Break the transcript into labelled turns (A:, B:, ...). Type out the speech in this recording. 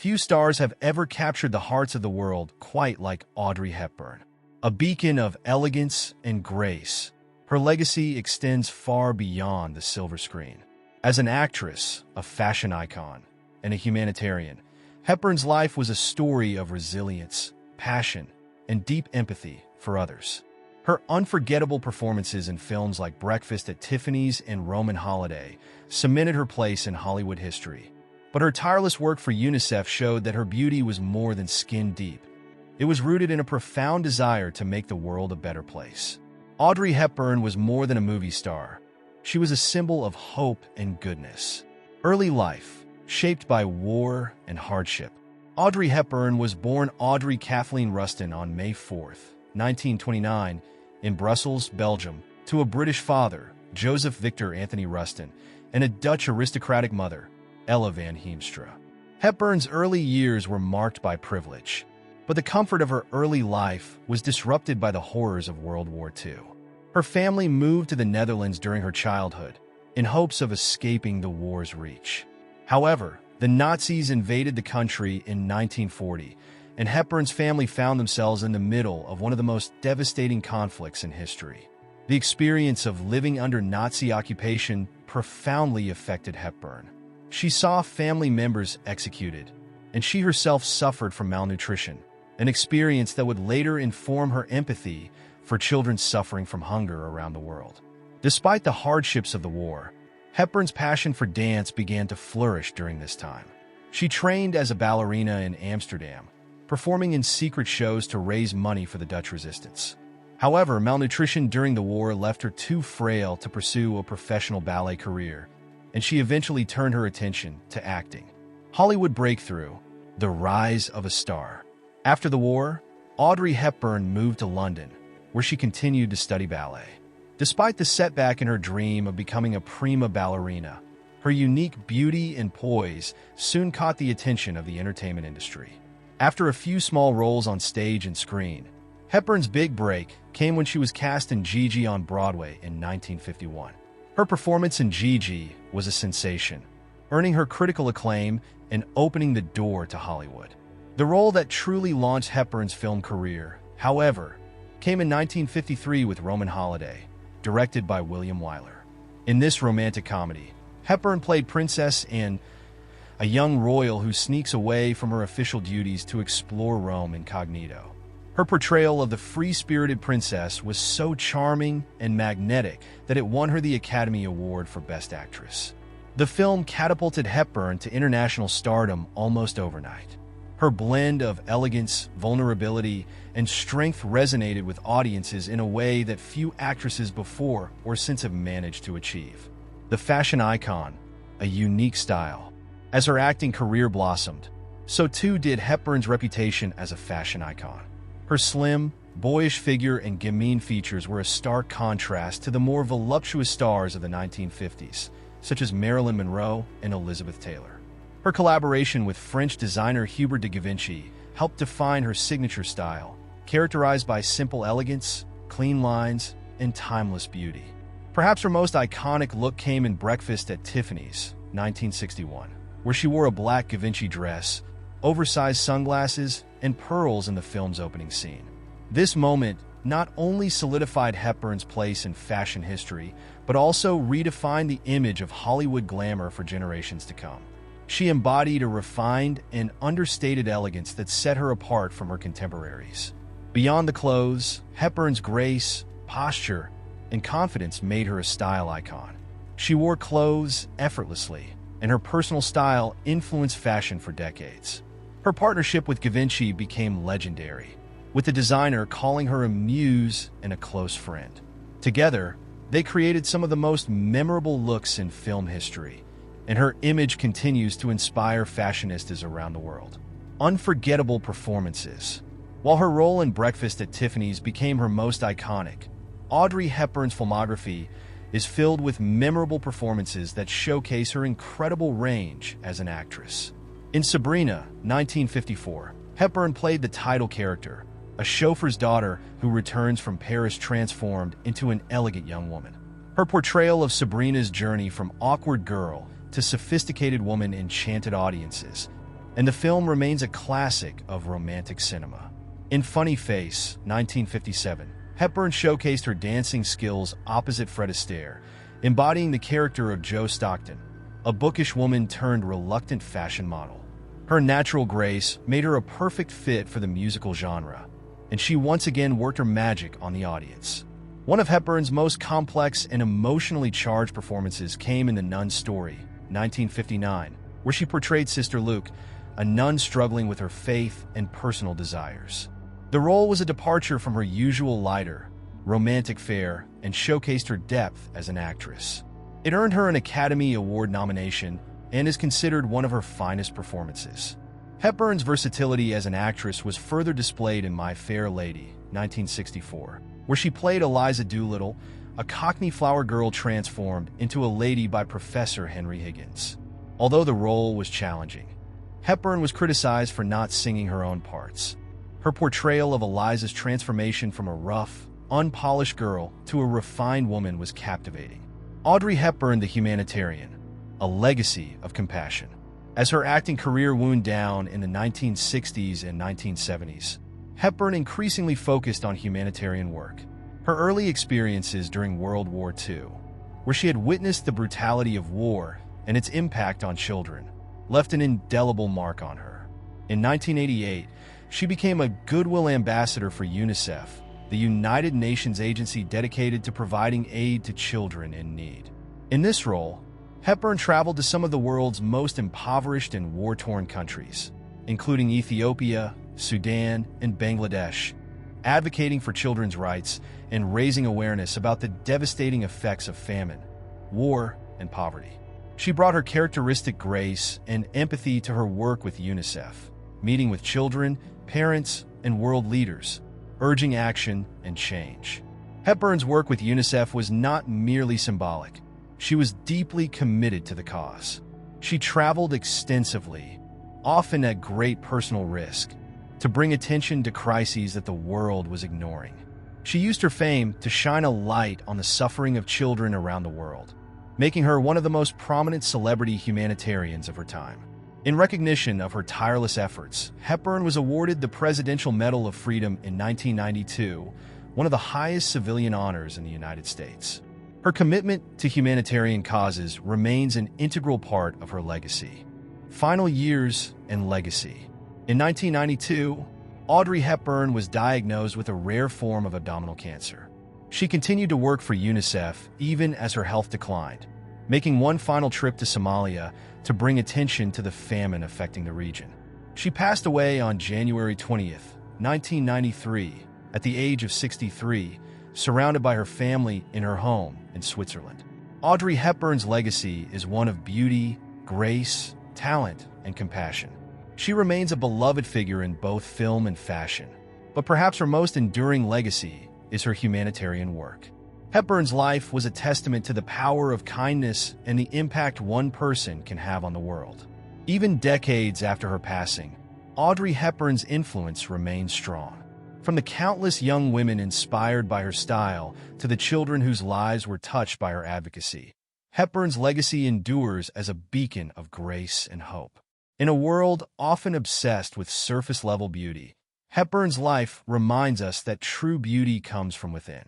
A: Few stars have ever captured the hearts of the world quite like Audrey Hepburn. A beacon of elegance and grace, her legacy extends far beyond the silver screen. As an actress, a fashion icon, and a humanitarian, Hepburn's life was a story of resilience, passion, and deep empathy for others. Her unforgettable performances in films like Breakfast at Tiffany's and Roman Holiday cemented her place in Hollywood history. But her tireless work for UNICEF showed that her beauty was more than skin deep. It was rooted in a profound desire to make the world a better place. Audrey Hepburn was more than a movie star. She was a symbol of hope and goodness. Early life, shaped by war and hardship. Audrey Hepburn was born Audrey Kathleen Rustin on May 4, 1929, in Brussels, Belgium, to a British father, Joseph Victor Anthony Rustin, and a Dutch aristocratic mother, Ella van Heemstra. Hepburn's early years were marked by privilege, but the comfort of her early life was disrupted by the horrors of World War II. Her family moved to the Netherlands during her childhood, in hopes of escaping the war's reach. However, the Nazis invaded the country in 1940, and Hepburn's family found themselves in the middle of one of the most devastating conflicts in history. The experience of living under Nazi occupation profoundly affected Hepburn. She saw family members executed, and she herself suffered from malnutrition, an experience that would later inform her empathy for children suffering from hunger around the world. Despite the hardships of the war, Hepburn's passion for dance began to flourish during this time. She trained as a ballerina in Amsterdam, performing in secret shows to raise money for the Dutch resistance. However, malnutrition during the war left her too frail to pursue a professional ballet career, and she eventually turned her attention to acting. Hollywood breakthrough, the rise of a star. After the war, Audrey Hepburn moved to London, where she continued to study ballet. Despite the setback in her dream of becoming a prima ballerina, her unique beauty and poise soon caught the attention of the entertainment industry. After a few small roles on stage and screen, Hepburn's big break came when she was cast in Gigi on Broadway in 1951. Her performance in Gigi was a sensation, earning her critical acclaim and opening the door to Hollywood. The role that truly launched Hepburn's film career, however, came in 1953 with Roman Holiday, directed by William Wyler. In this romantic comedy, Hepburn played Princess Anne, a young royal who sneaks away from her official duties to explore Rome incognito. Her portrayal of the free-spirited princess was so charming and magnetic that it won her the Academy Award for Best Actress. The film catapulted Hepburn to international stardom almost overnight. Her blend of elegance, vulnerability, and strength resonated with audiences in a way that few actresses before or since have managed to achieve. The fashion icon, a unique style. As her acting career blossomed, so too did Hepburn's reputation as a fashion icon. Her slim, boyish figure and gamine features were a stark contrast to the more voluptuous stars of the 1950s, such as Marilyn Monroe and Elizabeth Taylor. Her collaboration with French designer Hubert de Givenchy helped define her signature style, characterized by simple elegance, clean lines, and timeless beauty. Perhaps her most iconic look came in Breakfast at Tiffany's, 1961, where she wore a black Givenchy dress, oversized sunglasses, and pearls in the film's opening scene. This moment not only solidified Hepburn's place in fashion history, but also redefined the image of Hollywood glamour for generations to come. She embodied a refined and understated elegance that set her apart from her contemporaries. Beyond the clothes, Hepburn's grace, posture, and confidence made her a style icon. She wore clothes effortlessly, and her personal style influenced fashion for decades. Her partnership with Givenchy became legendary, with the designer calling her a muse and a close friend. Together, they created some of the most memorable looks in film history, and her image continues to inspire fashionistas around the world. Unforgettable performances. While her role in Breakfast at Tiffany's became her most iconic, Audrey Hepburn's filmography is filled with memorable performances that showcase her incredible range as an actress. In Sabrina, 1954, Hepburn played the title character, a chauffeur's daughter who returns from Paris transformed into an elegant young woman. Her portrayal of Sabrina's journey from awkward girl to sophisticated woman enchanted audiences, and the film remains a classic of romantic cinema. In Funny Face, 1957, Hepburn showcased her dancing skills opposite Fred Astaire, embodying the character of Jo Stockton, a bookish woman turned reluctant fashion model. Her natural grace made her a perfect fit for the musical genre, and she once again worked her magic on the audience. One of Hepburn's most complex and emotionally charged performances came in The Nun's Story, 1959, where she portrayed Sister Luke, a nun struggling with her faith and personal desires. The role was a departure from her usual lighter, romantic fare and showcased her depth as an actress. It earned her an Academy Award nomination and is considered one of her finest performances. Hepburn's versatility as an actress was further displayed in My Fair Lady, 1964, where she played Eliza Doolittle, a Cockney flower girl transformed into a lady by Professor Henry Higgins. Although the role was challenging, Hepburn was criticized for not singing her own parts. Her portrayal of Eliza's transformation from a rough, unpolished girl to a refined woman was captivating. Audrey Hepburn, the Humanitarian, a legacy of compassion. As her acting career wound down in the 1960s and 1970s, Hepburn increasingly focused on humanitarian work. Her early experiences during World War II, where she had witnessed the brutality of war and its impact on children, left an indelible mark on her. In 1988, she became a Goodwill Ambassador for UNICEF, the United Nations agency dedicated to providing aid to children in need. In this role, Hepburn traveled to some of the world's most impoverished and war-torn countries, including Ethiopia, Sudan, and Bangladesh, advocating for children's rights and raising awareness about the devastating effects of famine, war, and poverty. She brought her characteristic grace and empathy to her work with UNICEF, meeting with children, parents, and world leaders, urging action and change. Hepburn's work with UNICEF was not merely symbolic. She was deeply committed to the cause. She traveled extensively, often at great personal risk, to bring attention to crises that the world was ignoring. She used her fame to shine a light on the suffering of children around the world, making her one of the most prominent celebrity humanitarians of her time. In recognition of her tireless efforts, Hepburn was awarded the Presidential Medal of Freedom in 1992, one of the highest civilian honors in the United States. Her commitment to humanitarian causes remains an integral part of her legacy. Final years and legacy. In 1992, Audrey Hepburn was diagnosed with a rare form of abdominal cancer. She continued to work for UNICEF even as her health declined, making one final trip to Somalia to bring attention to the famine affecting the region. She passed away on January 20th, 1993, at the age of 63, surrounded by her family in her home in Switzerland. Audrey Hepburn's legacy is one of beauty, grace, talent, and compassion. She remains a beloved figure in both film and fashion, but perhaps her most enduring legacy is her humanitarian work. Hepburn's life was a testament to the power of kindness and the impact one person can have on the world. Even decades after her passing, Audrey Hepburn's influence remains strong. From the countless young women inspired by her style to the children whose lives were touched by her advocacy, Hepburn's legacy endures as a beacon of grace and hope. In a world often obsessed with surface-level beauty, Hepburn's life reminds us that true beauty comes from within.